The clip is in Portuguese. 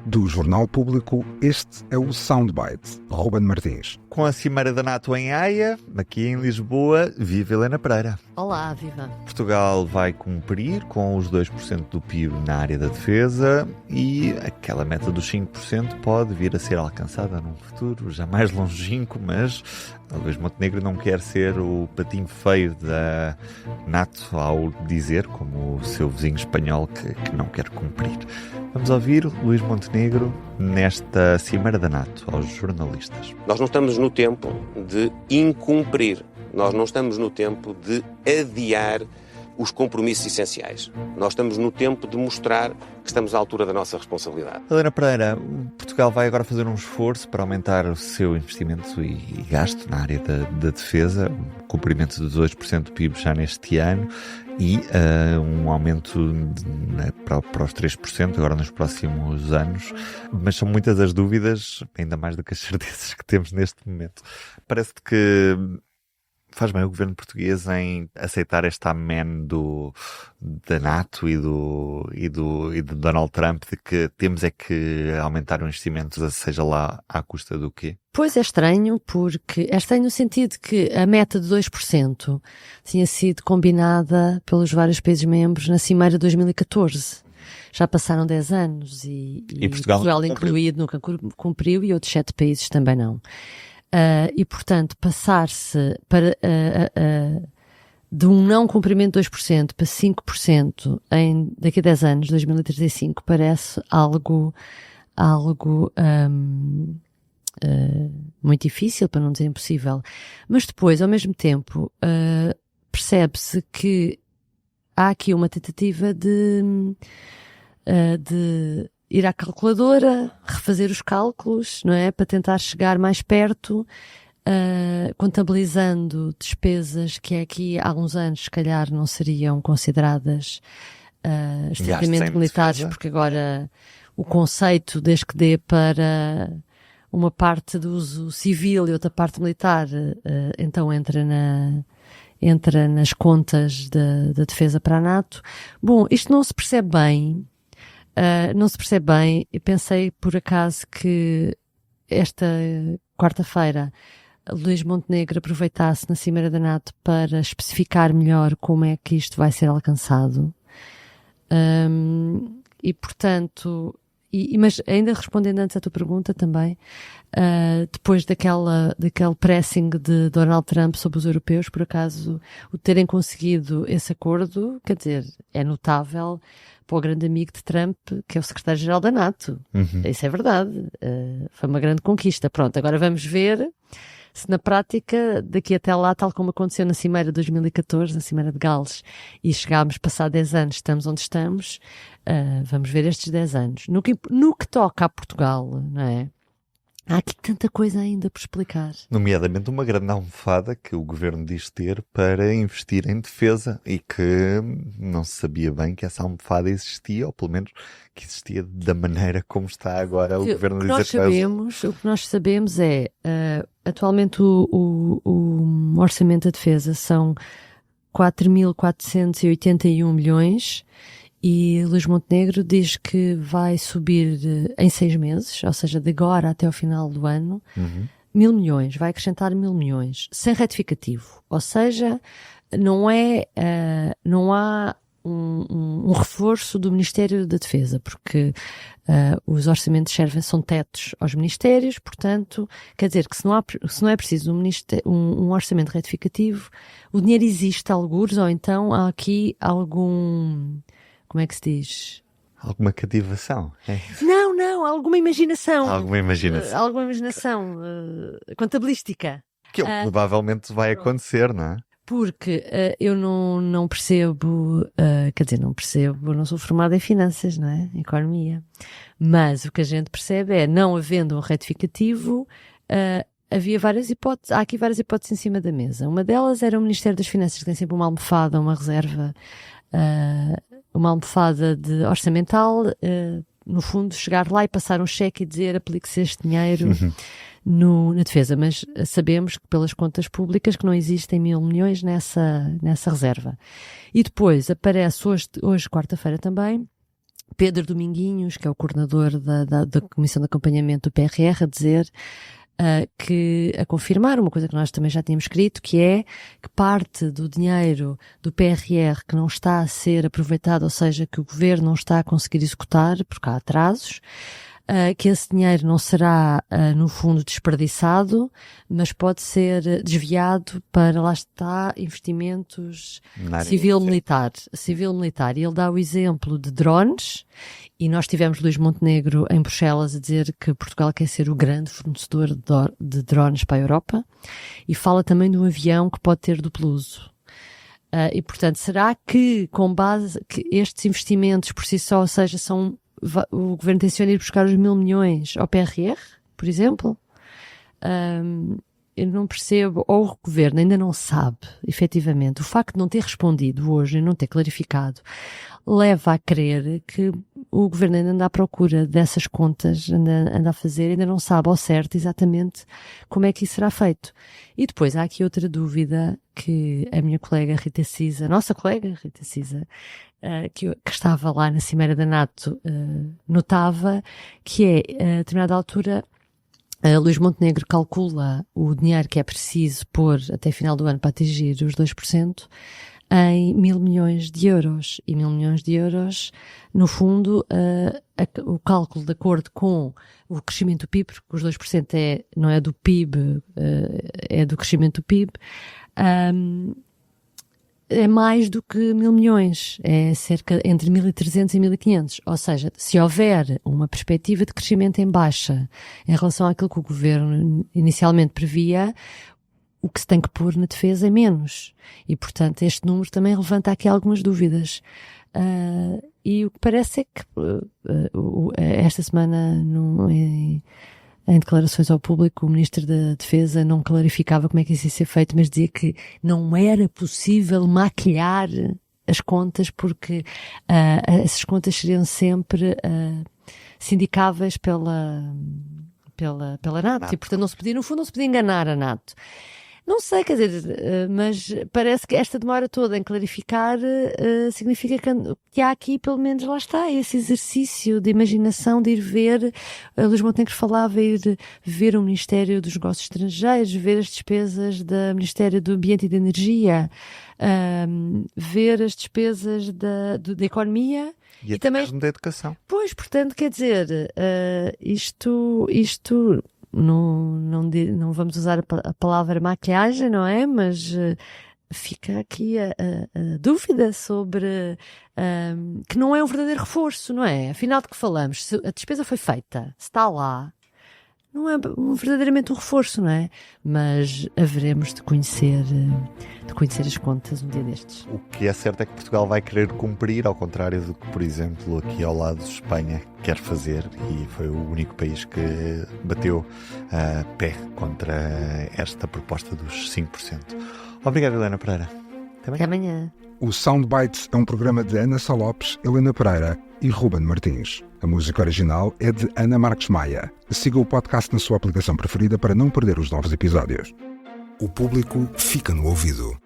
Do Jornal Público, este é o Soundbite. Ruben Martins. Com a Cimeira da NATO em Haia, aqui em Lisboa, vive Helena Pereira. Olá, viva. Portugal vai cumprir com os 2% do PIB na área da defesa e aquela meta dos 5% pode vir a ser alcançada num futuro já mais longínquo, mas Luís Montenegro não quer ser o patinho feio da NATO ao dizer, como o seu vizinho espanhol, que não quer cumprir. Vamos ouvir Luís Montenegro nesta Cimeira da NATO aos jornalistas. Nós não estamos no tempo de incumprir, nós não estamos no tempo de adiar os compromissos essenciais. Nós estamos no tempo de mostrar que estamos à altura da nossa responsabilidade. Helena Pereira, Portugal vai agora fazer um esforço para aumentar o seu investimento e gasto na área da defesa, cumprimento dos 2% do PIB já neste ano e um aumento para os 3% agora nos próximos anos. Mas são muitas as dúvidas, ainda mais do que as certezas que temos neste momento. Parece-te que faz bem o governo português em aceitar este amém da NATO e do Donald Trump de que temos é que aumentar o investimento, seja lá à custa do quê? Pois é estranho, porque é estranho no sentido que a meta de 2% tinha sido combinada pelos vários países membros na Cimeira de 2014. Já passaram 10 anos e Portugal incluído nunca cumpriu e outros 7 países também não. E, portanto, passar-se de um não cumprimento de 2% para 5% daqui a 10 anos, 2035, parece algo muito difícil, para não dizer impossível. Mas depois, ao mesmo tempo, percebe-se que há aqui uma tentativa de ir à calculadora, refazer os cálculos, não é? Para tentar chegar mais perto, contabilizando despesas que aqui há alguns anos, se calhar, não seriam consideradas estritamente militares, defesa. Porque agora o conceito, desde que dê para uma parte do uso civil e outra parte militar, então entra nas contas da defesa para a NATO. Bom, isto não se percebe bem. E pensei por acaso que esta quarta-feira Luís Montenegro aproveitasse na Cimeira da NATO para especificar melhor como é que isto vai ser alcançado. E portanto, mas ainda respondendo antes à tua pergunta também, depois daquele pressing de Donald Trump sobre os europeus, por acaso, o terem conseguido esse acordo, quer dizer, é notável para o grande amigo de Trump, que é o secretário-geral da NATO. Isso é verdade. Foi uma grande conquista. Pronto, agora vamos ver se na prática, daqui até lá, tal como aconteceu na Cimeira de 2014, na Cimeira de Gales, e chegámos, passar 10 anos, estamos onde estamos, vamos ver estes 10 anos. No que toca a Portugal, não é? Há aqui tanta coisa ainda por explicar. Nomeadamente uma grande almofada que o governo diz ter para investir em defesa e que não se sabia bem que essa almofada existia, ou pelo menos que existia da maneira como está agora o governo a dizer que... O que nós sabemos é, atualmente o orçamento da defesa são 4.481 milhões e Luís Montenegro diz que vai subir em 6 meses, ou seja, de agora até ao final do ano, 1.000 milhões, vai acrescentar 1.000 milhões, sem retificativo. Ou seja, não há um reforço do Ministério da Defesa, porque os orçamentos são tetos aos ministérios, portanto, quer dizer que se não é preciso um orçamento retificativo, o dinheiro existe a algures, ou então há aqui algum... Como é que se diz? Alguma cativação? É. Não, alguma imaginação. Alguma imaginação. Contabilística. Que provavelmente vai acontecer, não é? Porque eu não percebo, não sou formada em finanças, não é? Em economia. Mas o que a gente percebe é, não havendo um retificativo, havia várias hipóteses, há aqui várias hipóteses em cima da mesa. Uma delas era o Ministério das Finanças, que tem sempre uma almofada, uma reserva, uma almofada orçamental, no fundo, chegar lá e passar um cheque e dizer aplique-se este dinheiro na defesa. Mas sabemos que pelas contas públicas que não existem 1.000 milhões nessa reserva. E depois aparece hoje quarta-feira também, Pedro Dominguinhos, que é o coordenador da Comissão de Acompanhamento do PRR, a dizer a confirmar uma coisa que nós também já tínhamos escrito, que é que parte do dinheiro do PRR que não está a ser aproveitado, ou seja, que o Governo não está a conseguir executar, porque há atrasos, que esse dinheiro não será, no fundo, desperdiçado, mas pode ser desviado para, lá está, investimentos civil-militar. E ele dá o exemplo de drones, e nós tivemos Luís Montenegro em Bruxelas a dizer que Portugal quer ser o grande fornecedor de drones para a Europa, e fala também de um avião que pode ter duplo uso. E, portanto, será que, com base, que estes investimentos por si só, ou seja, o Governo tenciona ir buscar os 1.000 milhões ao PRR, por exemplo? Eu não percebo, ou o Governo ainda não sabe, efetivamente. O facto de não ter respondido hoje e não ter clarificado leva a crer que o Governo ainda anda à procura dessas contas, anda a fazer, ainda não sabe ao certo exatamente como é que isso será feito. E depois há aqui outra dúvida que a minha colega Rita Cisa, nossa colega Rita Cisa, que estava lá na Cimeira da NATO, notava, que é, a determinada altura, Luís Montenegro calcula o dinheiro que é preciso pôr até final do ano para atingir os 2% em 1.000 milhões de euros. E 1.000 milhões de euros, no fundo, o cálculo de acordo com o crescimento do PIB, porque os 2% não é do PIB, é do crescimento do PIB, é mais do que 1.000 milhões, é cerca entre 1.300 e 1.500. Ou seja, se houver uma perspectiva de crescimento em baixa em relação àquilo que o Governo inicialmente previa, o que se tem que pôr na defesa é menos. E, portanto, este número também levanta aqui algumas dúvidas. E o que parece é que esta semana, em declarações ao público, o Ministro da Defesa não clarificava como é que isso ia ser feito, mas dizia que não era possível maquilhar as contas, porque essas contas seriam sempre sindicáveis pela NATO. E, portanto, no fundo, não se podia enganar a NATO. Não sei, quer dizer, mas parece que esta demora toda em clarificar significa que há aqui, pelo menos, lá está, esse exercício de imaginação, de ir ver, Luís Montenegro falava, ir ver o Ministério dos Negócios Estrangeiros, ver as despesas do Ministério do Ambiente e da Energia, ver as despesas da Economia e também mesmo da Educação. Pois, portanto, quer dizer, isto não vamos usar a palavra maquilhagem, não é? Mas fica aqui a dúvida sobre que não é um verdadeiro reforço, não é? Afinal de que falamos, se a despesa foi feita, se está lá, não é verdadeiramente um reforço, não é? Mas haveremos de conhecer as contas um dia destes. O que é certo é que Portugal vai querer cumprir, ao contrário do que, por exemplo, aqui ao lado de Espanha quer fazer, e foi o único país que bateu pé contra esta proposta dos 5%. Obrigado, Helena Pereira. Até amanhã. O Soundbites é um programa de Ana Sá Lopes, Helena Pereira e Ruben Martins. A música original é de Ana Marques Maia. Siga o podcast na sua aplicação preferida para não perder os novos episódios. O público fica no ouvido.